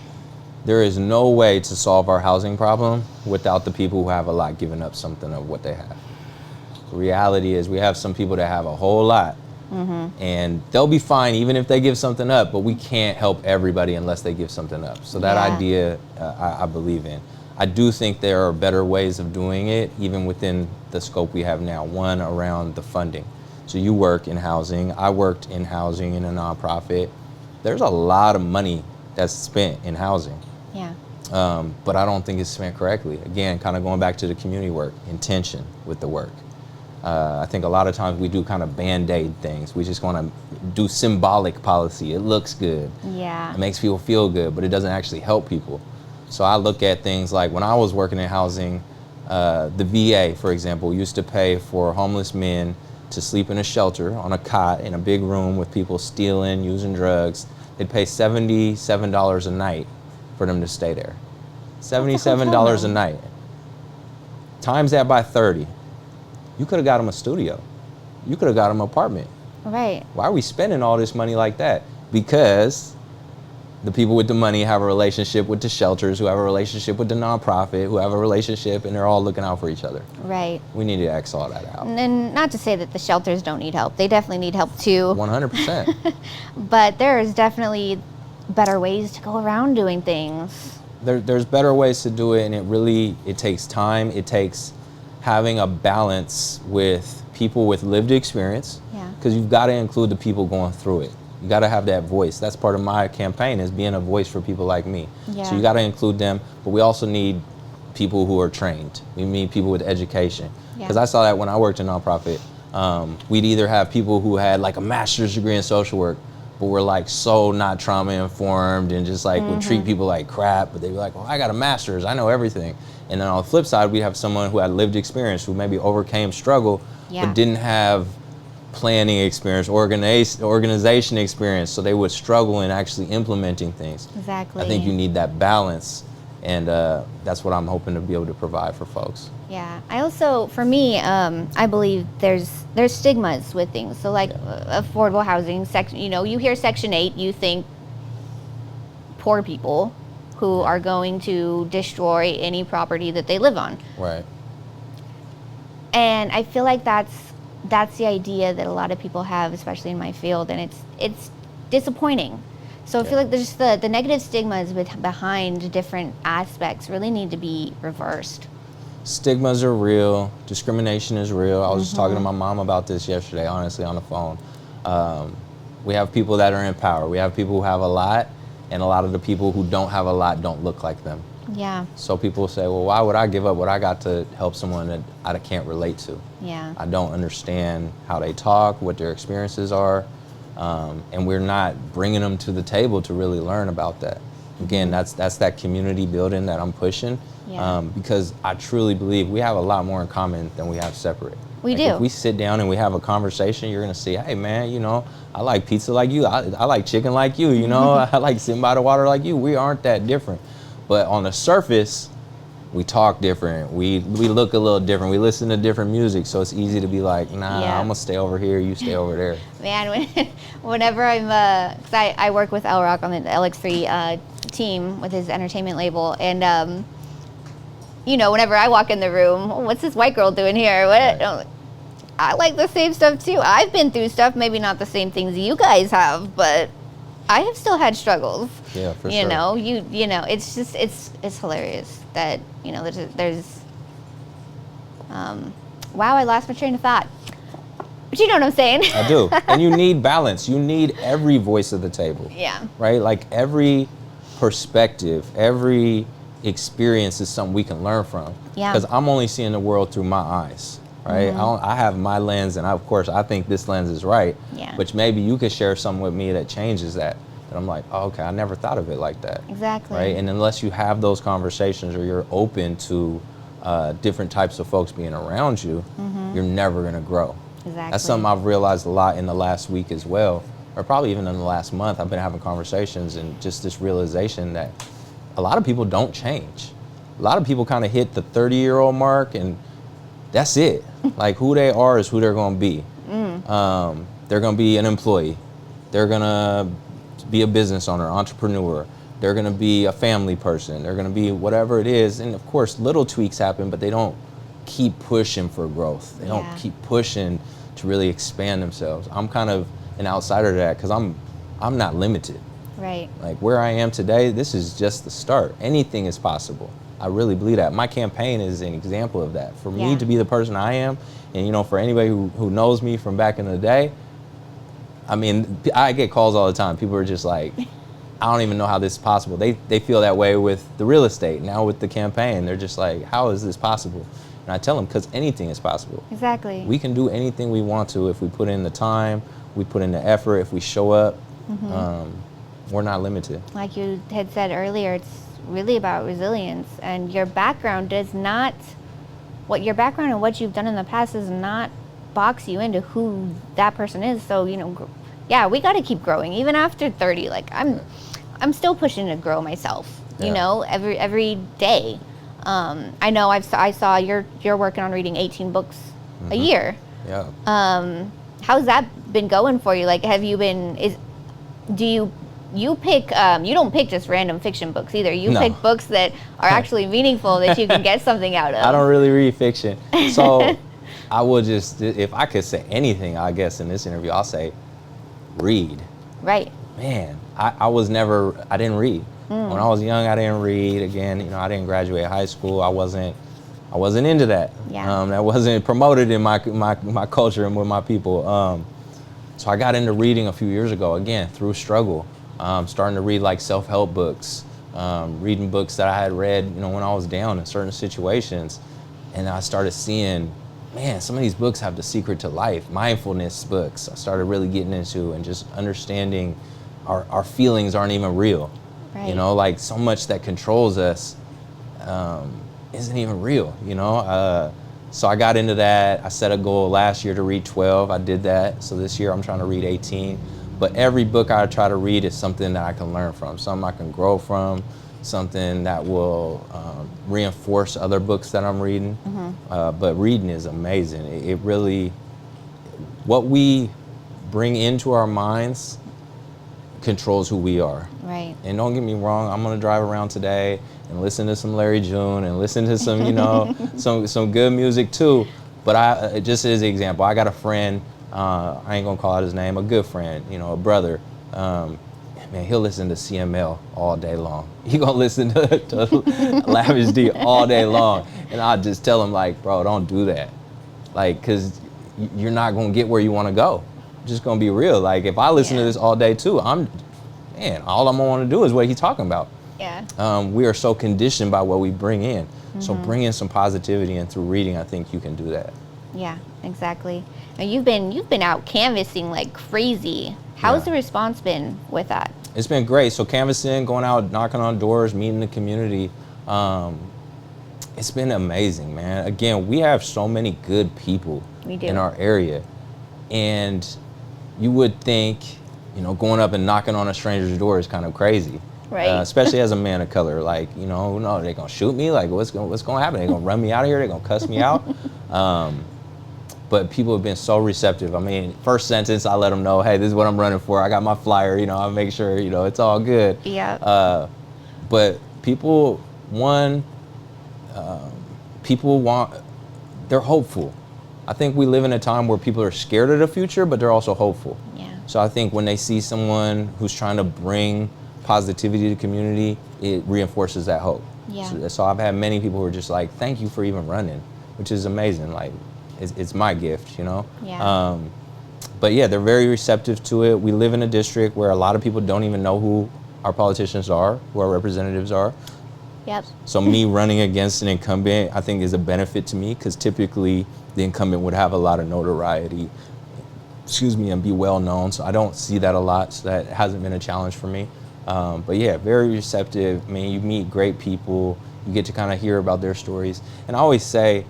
There is no way to solve our housing problem without the people who have a lot giving up something of what they have. The reality is we have some people that have a whole lot, and they'll be fine even if they give something up, but we can't help everybody unless they give something up. So that idea I believe in. I do think there are better ways of doing it, even within the scope we have now. One, around the funding. So you work in housing, I worked in housing in a nonprofit. There's a lot of money that's spent in housing. Yeah. But I don't think it's spent correctly. Again, kind of going back to the community work, intention with the work. I think a lot of times we do kind of Band-Aid things. We just want to do symbolic policy. It looks good. Yeah. It makes people feel good, but it doesn't actually help people. So I look at things like when I was working in housing, the VA, for example, used to pay for homeless men to sleep in a shelter on a cot in a big room with people stealing, using drugs. They'd pay $77 a night for them to stay there. $77 a night. Times that by 30. You could have got them a studio. You could have got them an apartment. Right. Why are we spending all this money like that? Because the people with the money have a relationship with the shelters, who have a relationship with the nonprofit, who have a relationship, and they're all looking out for each other. Right. We need to X all that out. And not to say that the shelters don't need help. They definitely need help too. 100%. But there's definitely better ways to go around doing things. There's better ways to do it, and it takes time. It takes having a balance with people with lived experience. Yeah. Because you've got to include the people going through it. You got to have that voice. That's part of my campaign, is being a voice for people like me. Yeah. So you got to include them, but we also need people who are trained. We need people with education. Because I saw that when I worked in nonprofit. We'd either have people who had like a master's degree in social work, but were like so not trauma informed and just like would treat people like crap, but they'd be like, well, I got a master's, I know everything. And then on the flip side, we'd have someone who had lived experience, who maybe overcame struggle, but didn't have planning experience, organization experience, so they would struggle in actually implementing things. Exactly. I think you need that balance, and that's what I'm hoping to be able to provide for folks. Yeah. I also, for me, I believe there's stigmas with things. So like affordable housing, you hear Section 8, you think poor people who are going to destroy any property that they live on. Right. And I feel like that's the idea that a lot of people have, especially in my field, and it's disappointing. So I feel like there's the negative stigmas behind different aspects really need to be reversed. Stigmas are real. Discrimination is real. I was just talking to my mom about this yesterday, honestly, on the phone. We have people that are in power. We have people who have a lot, and a lot of the people who don't have a lot don't look like them. Yeah. So people say, well, why would I give up what I got to help someone that I can't relate to? Yeah. I don't understand how they talk, what their experiences are, and we're not bringing them to the table to really learn about that. Again, that's that community building that I'm pushing. Yeah. Because I truly believe we have a lot more in common than we have separate. We Like, do. if we sit down and we have a conversation, you're gonna see, hey man, you know, I like pizza like you. I like chicken like you. You know, I like sitting by the water like you. We aren't that different, but on the surface, we talk different. We look a little different. We listen to different music, so it's easy to be like, nah, Yeah. I'm gonna stay over here. You stay over there. Man, whenever I'm, cause I work with L Rock on the LX3 team with his entertainment label, and you know, whenever I walk in the room, oh, what's this white girl doing here? What? Right. I like the same stuff too. I've been through stuff, maybe not the same things you guys have, but I have still had struggles. Yeah, for you sure. know, you know, it's just it's hilarious that, you know, there's wow, I lost my train of thought. But you know what I'm saying? I do. And you need balance. You need every voice of the table. Yeah. Right? Like every perspective, every experience is something we can learn from. Yeah. Because I'm only seeing the world through my eyes. Right? I have my lens, and of course I think this lens is right. Yeah. Which maybe you could share something with me that changes that. And I'm like, oh, okay, I never thought of it like that. Exactly. Right? And unless you have those conversations or you're open to different types of folks being around you, you're never gonna grow. Exactly. That's something I've realized a lot in the last week as well, or probably even in the last month. I've been having conversations and just this realization that a lot of people don't change. A lot of people kind of hit the 30-year-old mark and that's it. Like who they are is who they're gonna be. They're gonna be an employee. They're gonna be a business owner, entrepreneur. They're gonna be a family person. They're gonna be whatever it is. And of course, little tweaks happen, but they don't keep pushing for growth. They don't keep pushing to really expand themselves. I'm kind of an outsider to that because I'm not limited. Right. Like where I am today, this is just the start. Anything is possible. I really believe that. My campaign is an example of that. For me to be the person I am, and you know, for anybody who knows me from back in the day, I mean, I get calls all the time. People are just like, I don't even know how this is possible. They feel that way with the real estate. Now with the campaign, they're just like, how is this possible? And I tell them, because anything is possible. Exactly. We can do anything we want to if we put in the time, we put in the effort, if we show up. We're not limited. Like you had said earlier, it's really about resilience, and your background does not, what your background and what you've done in the past does not box you into who that person is. So, you know, yeah, we got to keep growing even after 30. Like I'm still pushing to grow myself, you know, every day. I know I saw you're working on reading 18 books a year. Yeah. How's that been going for you? Like, have you been, you pick, you don't pick just random fiction books either. You pick books that are actually meaningful that you can get something out of. I don't really read fiction. So I will just, if I could say anything, I guess in this interview, I'll say read. Right. Man, I didn't read. When I was young, I didn't read. Again, you know, I didn't graduate high school. I wasn't into that. Yeah. That wasn't promoted in my culture and with my people. So I got into reading a few years ago, again, through struggle. Starting to read like self-help books, reading books that I had read, you know, when I was down in certain situations. And I started seeing, man, some of these books have the secret to life. Mindfulness books I started really getting into, and just understanding our feelings aren't even real. Right. You know, like so much that controls us isn't even real, you know? So I got into that. I set a goal last year to read 12. I did that. So this year I'm trying to read 18. But every book I try to read is something that I can learn from, something I can grow from, something that will reinforce other books that I'm reading. But reading is amazing. It really, what we bring into our minds controls who we are. Right. And don't get me wrong, I'm gonna drive around today and listen to some Larry June and listen to some, you know, some good music too. But just as an example, I got a friend, I ain't gonna call out his name, a good friend, you know, a brother. Man, he'll listen to CML all day long. He gonna listen to Lavish D all day long. And I just tell him like, bro, don't do that. Like, cause you're not gonna get where you wanna go. Just gonna be real. Like if I listen to this all day too, all I'm gonna wanna do is what he's talking about. Yeah. We are so conditioned by what we bring in. So bring in some positivity, and through reading, I think you can do that. Yeah, exactly. Now you've been out canvassing like crazy. How's the response been with that? It's been great. So canvassing, going out, knocking on doors, meeting the community. It's been amazing, man. Again, we have so many good people We do. in our area. And you would think, going up and knocking on a stranger's door is kind of crazy. Right. Especially as a man of color. Like, no, they're going to shoot me? Like, what's going to happen? They're going to run me out of here? They're going to cuss me out? But people have been so receptive. I mean, first sentence, I let them know, hey, this is what I'm running for. I got my flyer, I make sure, it's all good. Yeah. But people, they're hopeful. I think we live in a time where people are scared of the future, but they're also hopeful. Yeah. So I think when they see someone who's trying to bring positivity to the community, it reinforces that hope. Yeah. So I've had many people who are just like, thank you for even running, which is amazing. Like, it's my gift, Yeah. But yeah, they're very receptive to it. We live in a district where a lot of people don't even know who our politicians are, who our representatives are. Yep. So me running against an incumbent, I think, is a benefit to me, because typically the incumbent would have a lot of notoriety, and be well known. So I don't see that a lot. So that hasn't been a challenge for me. But yeah, very receptive. I mean, you meet great people. You get to kind of hear about their stories. And I always say,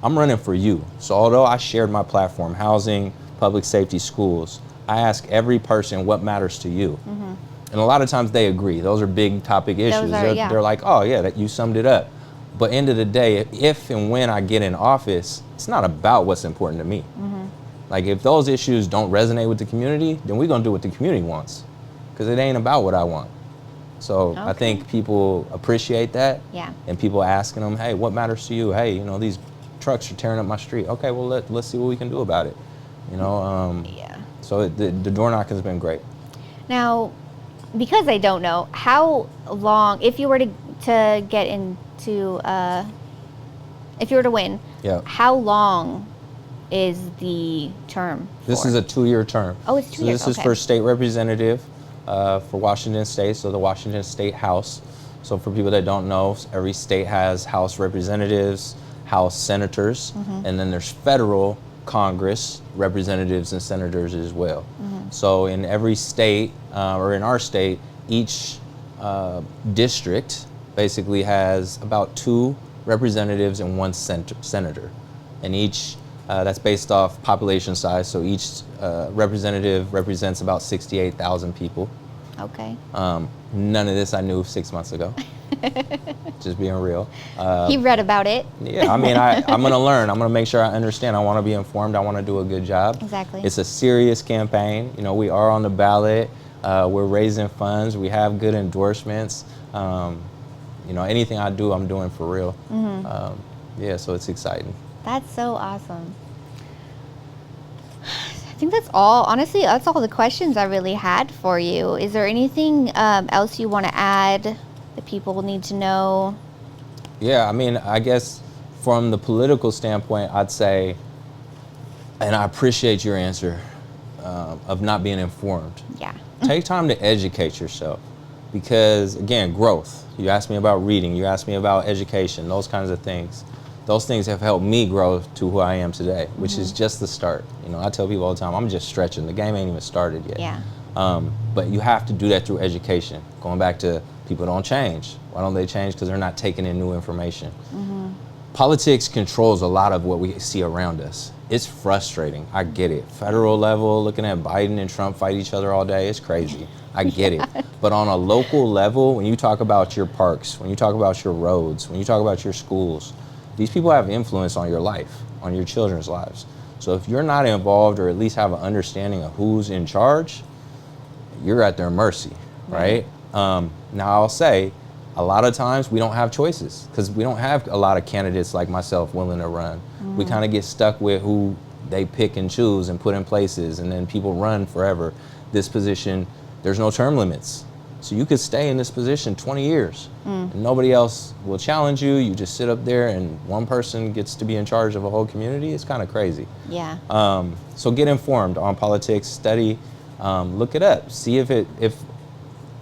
I'm running for you. So although I shared my platform, housing, public safety, schools, I ask every person what matters to you. Mm-hmm. And a lot of times they agree. Those are big topic issues. They're like, oh yeah, that you summed it up. But end of the day, if and when I get in office, it's not about what's important to me. Mm-hmm. Like, if those issues don't resonate with the community, then we're gonna do what the community wants, because it ain't about what I want. So okay. I think people appreciate that. Yeah. And people asking them, hey, what matters to you? Hey, these trucks are tearing up my street. Okay, well, let's see what we can do about it. Yeah. So the door knocking has been great. Now, because I don't know, how long, if you were to get into, if you were to win, yeah, how long is the term for? This is a 2-year term. Oh, it's 2 years. So this is for state representative for Washington State, so the Washington State House. So for people that don't know, every state has House representatives, House senators, mm-hmm. and then there's federal Congress representatives and senators as well. Mm-hmm. So in every state, or in our state, each district basically has about 2 representatives and 1 senator. And each, that's based off population size, so each representative represents about 68,000 people. Okay. None of this I knew 6 months ago. Just being real. He read about it. Yeah, I mean, I'm going to learn. I'm going to make sure I understand. I want to be informed. I want to do a good job. Exactly. It's a serious campaign. We are on the ballot. We're raising funds. We have good endorsements. Anything I do, I'm doing for real. Mm-hmm. Yeah, so it's exciting. That's so awesome. I think that's all. Honestly, that's all the questions I really had for you. Is there anything else you want to add that people will need to know? Yeah, I mean, I guess from the political standpoint, I'd say, and I appreciate your answer of not being informed. Yeah. Take time to educate yourself, because again, growth. You asked me about reading, you asked me about education, those kinds of things. Those things have helped me grow to who I am today, which is just the start. I tell people all the time, I'm just stretching. The game ain't even started yet. Yeah. But you have to do that through education. Going back to people don't change. Why don't they change? Because they're not taking in new information. Mm-hmm. Politics controls a lot of what we see around us. It's frustrating. I get it. Federal level, looking at Biden and Trump fight each other all day, it's crazy. I get it. But on a local level, when you talk about your parks, when you talk about your roads, when you talk about your schools, these people have influence on your life, on your children's lives. So if you're not involved, or at least have an understanding of who's in charge, you're at their mercy, right? Now I'll say, a lot of times we don't have choices, because we don't have a lot of candidates like myself willing to run. Mm. We kind of get stuck with who they pick and choose and put in places, and then people run forever. This position, there's no term limits. So you could stay in this position 20 years and nobody else will challenge you. You just sit up there and one person gets to be in charge of a whole community. It's kind of crazy. Yeah. So get informed on politics, study, look it up. See if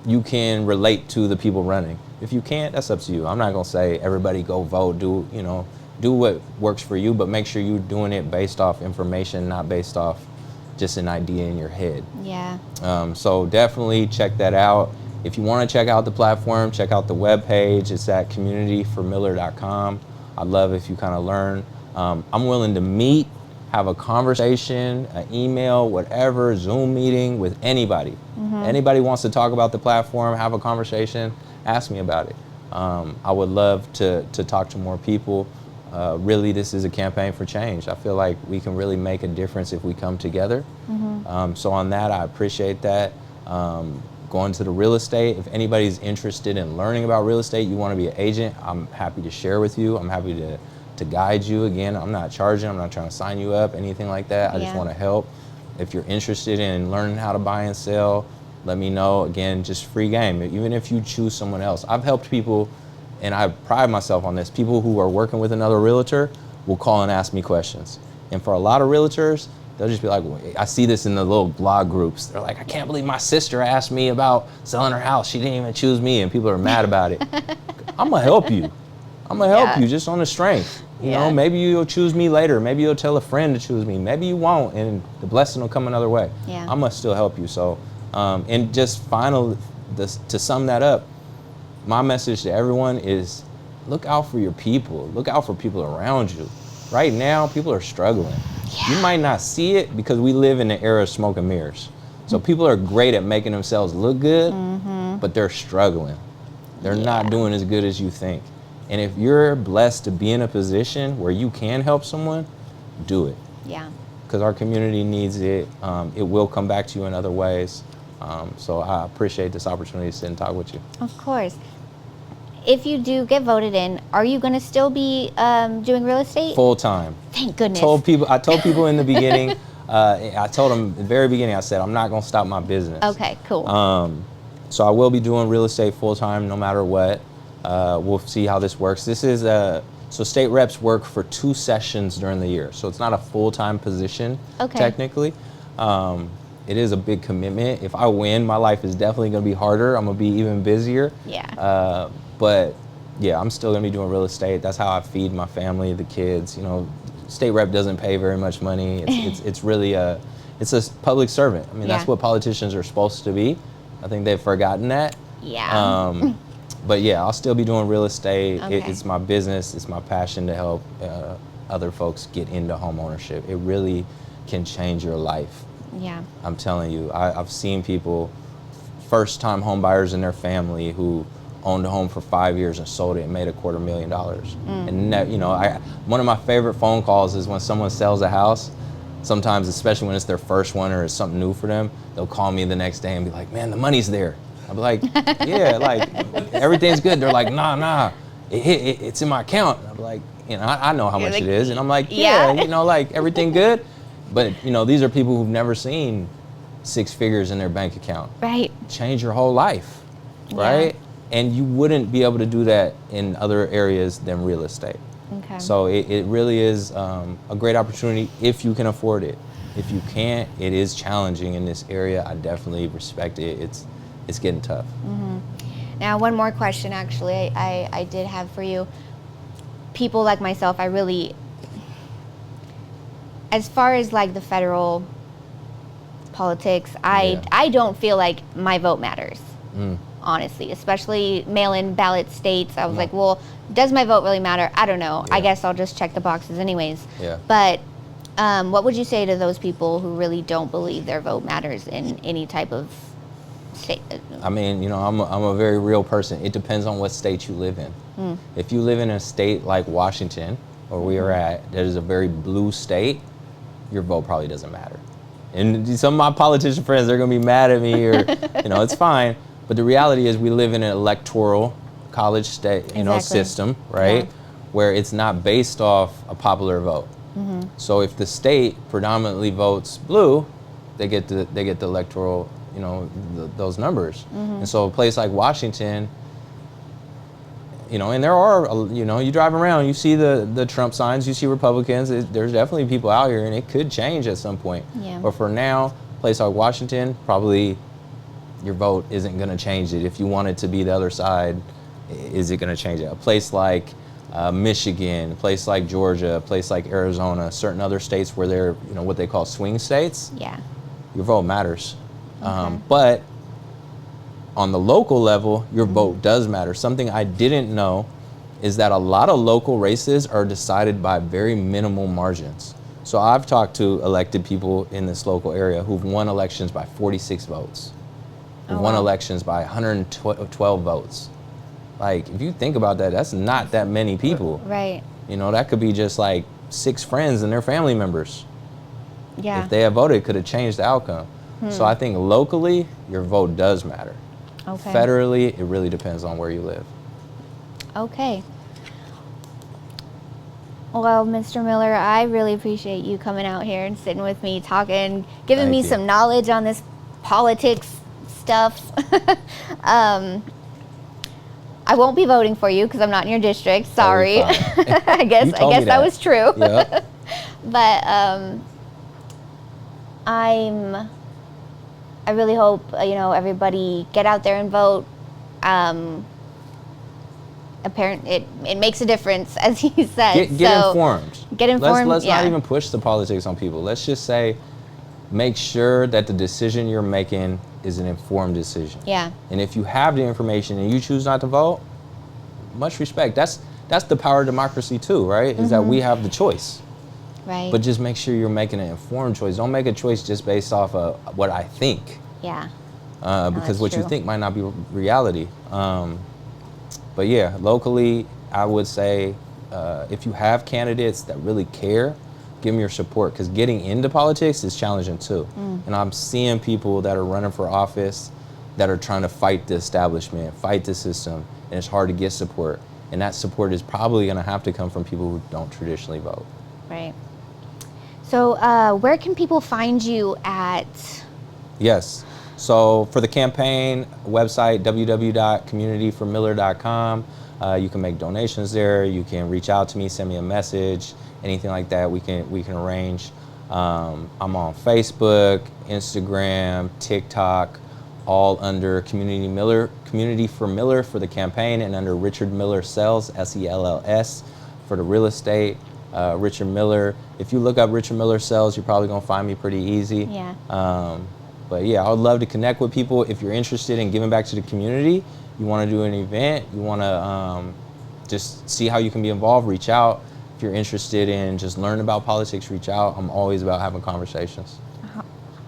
you can relate to the people running. If you can't, that's up to you. I'm not gonna say everybody go vote, do what works for you, but make sure you're doing it based off information, not based off just an idea in your head. Yeah. So definitely check that out. If you want to check out the platform, check out the webpage. It's at communityformiller.com. I'd love if you kind of learn. I'm willing to meet, have a conversation, an email, whatever, Zoom meeting with anybody. Anybody wants to talk about the platform, have a conversation, ask me about it. I would love to talk to more people. Really, this is a campaign for change. I feel like we can really make a difference if we come together. So on that, I appreciate that. Going to the real estate, if anybody's interested in learning about real estate, you want to be an agent, I'm happy to share with you. I'm happy to guide you. Again, I'm not charging, I'm not trying to sign you up, anything like that. I just want to help. If you're interested in learning how to buy and sell, let me know. Again, just free game. Even if you choose someone else. I've helped people, and I pride myself on this. People who are working with another realtor will call and ask me questions. And for a lot of realtors, they'll just be like, well, I see this in the little blog groups. They're like, I can't believe my sister asked me about selling her house. She didn't even choose me, and people are mad about it. I'm gonna help you. I'm gonna help you just on the strength. You know, maybe you'll choose me later. Maybe you'll tell a friend to choose me. Maybe you won't, and the blessing will come another way. I'm gonna still help you. So, and just to sum that up, my message to everyone is look out for your people. Look out for people around you. Right now, people are struggling. You might not see it because we live in the era of smoke and mirrors. So people are great at making themselves look good, but they're struggling. They're not doing as good as you think. And if you're blessed to be in a position where you can help someone, do it. Because our community needs it. It will come back to you in other ways. So I appreciate this opportunity to sit and talk with you. Of course. If you do get voted in, are you going to still be doing real estate? Full time. Thank goodness. I told people in the beginning, I told them at the very beginning, I said, I'm not going to stop my business. Okay, cool. So I will be doing real estate full time no matter what. We'll see how this works. This is so state reps work for 2 sessions during the year. So it's not a full-time position, technically. It is a big commitment. If I win, my life is definitely going to be harder. I'm going to be even busier. But yeah, I'm still going to be doing real estate. That's how I feed my family, the kids. You know, state rep doesn't pay very much money. It's really it's a public servant. I mean, that's what politicians are supposed to be. I think they've forgotten that. But yeah, I'll still be doing real estate. It's my business. It's my passion to help other folks get into home ownership. It really can change your life. I'm telling you, I've seen people, first-time home buyers in their family who owned a home for 5 years and sold it and made $250,000. And you know, one of my favorite phone calls is when someone sells a house. Sometimes, especially when it's their first one or it's something new for them, they'll call me the next day and be like, "Man, the money's there." I'll be like, "Yeah, like everything's good." They're like, "Nah, it's in my account." I'll be like, "You know, I know how much it is," and I'm like, "Yeah, you know, like everything good." But you know, these are people who've never seen 6 figures in their bank account. Change your whole life, right? And you wouldn't be able to do that in other areas than real estate. So it really is a great opportunity if you can afford it. If you can't, it is challenging in this area. I definitely respect it. It's getting tough. Now, one more question, actually, I did have for you. People like myself, I really, as far as like the federal politics, I don't feel like my vote matters. Honestly, especially mail-in ballot states. I was like, well, does my vote really matter? I don't know. I guess I'll just check the boxes anyways. But what would you say to those people who really don't believe their vote matters in any type of state? I mean, you know, I'm a very real person. It depends on what state you live in. If you live in a state like Washington, where we are at, that is a very blue state, your vote probably doesn't matter. And some of my politician friends, they're going to be mad at me, or, you know, it's fine. But the reality is we live in an electoral college state, you know, system, right? Where it's not based off a popular vote. So if the state predominantly votes blue, they get the electoral, you know, those numbers. And so a place like Washington, you know, and there are, you know, you drive around, you see the Trump signs, you see Republicans. There's definitely people out here, and it could change at some point. But for now, a place like Washington, probably your vote isn't going to change it. If you want it to be the other side, is it going to change it? A place like Michigan, a place like Georgia, a place like Arizona, certain other states where they're, what they call swing states. Yeah. Your vote matters. Okay. But on the local level, your vote does matter. Something I didn't know is that a lot of local races are decided by very minimal margins. So I've talked to elected people in this local area who've won elections by 46 votes, who've won elections by 112 votes. Like, if you think about that, that's not that many people. Right. That could be just like 6 friends and their family members. Yeah. If they had voted, it could have changed the outcome. So I think locally, your vote does matter. Okay. Federally, it really depends on where you live. Okay. Well, Mr. Miller, I really appreciate you coming out here and sitting with me, talking, giving Thank me you. some knowledge on this politics stuff. I won't be voting for you because I'm not in your district. Sorry. I guess that was true. Yep. But I really hope everybody get out there and vote. It makes a difference, as he said. Get informed. Get informed. Let's not even push the politics on people. Let's just say, make sure that the decision you're making is an informed decision. Yeah. And if you have the information and you choose not to vote, much respect. That's the power of democracy too, right? Is that we have the choice. Right. But just make sure you're making an informed choice. Don't make a choice just based off of what I think. Yeah. Because what true. you think might not be reality. But yeah, locally, I would say if you have candidates that really care, give them your support, because getting into politics is challenging too. And I'm seeing people that are running for office that are trying to fight the establishment, fight the system, and it's hard to get support. And that support is probably going to have to come from people who don't traditionally vote. Right. So where can people find you at? Yes. So for the campaign website, www.communityformiller.com, you can make donations there. You can reach out to me, send me a message, anything like that. We can arrange. I'm on Facebook, Instagram, TikTok, all under Community for Miller for the campaign, and under Richard Miller Sells, SELLS, for the real estate. Richard Miller. If you look up Richard Miller Sells, you're probably gonna find me pretty easy. Yeah. But yeah, I would love to connect with people. If you're interested in giving back to the community, you want to do an event, you want to just see how you can be involved, reach out. If you're interested in just learning about politics, reach out. I'm always about having conversations.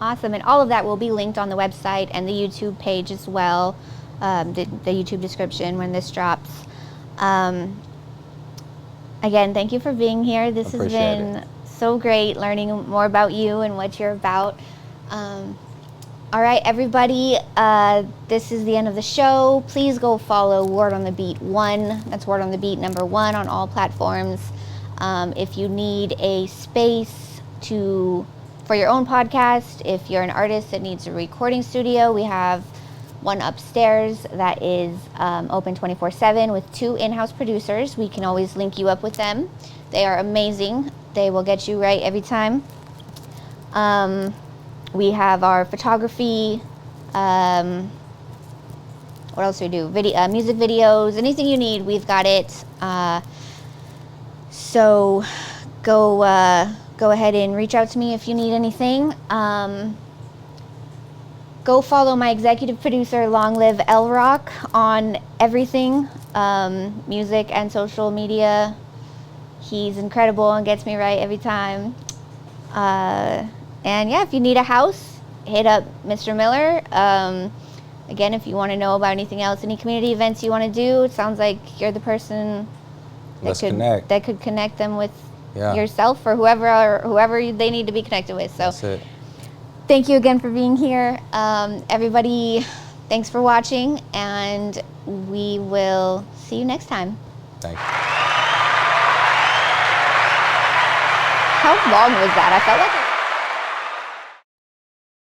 Awesome. And all of that will be linked on the website and the YouTube page as well, the YouTube description when this drops. Again, thank you for being here. This has been so great learning more about you and what you're about. All right, everybody, this is the end of the show. Please go follow Word on the Beat 1. That's Word on the Beat number 1 on all platforms. If you need a space for your own podcast, if you're an artist that needs a recording studio, we have one upstairs that is open 24/7 with 2 in-house producers. We can always link you up with them. They are amazing. They will get you right every time. We have our photography. What else do we do? Music videos, anything you need, we've got it. So go ahead and reach out to me if you need anything. Go follow my executive producer, Long Live L Rock, on everything, music and social media. He's incredible and gets me right every time. And yeah, if you need a house, hit up Mr. Miller. Again, if you want to know about anything else, any community events you want to do, it sounds like you're the person that could connect them with yourself or whoever they need to be connected with. So That's it. Thank you again for being here. Everybody, thanks for watching, and we will see you next time. Thank you. How long was that? I felt like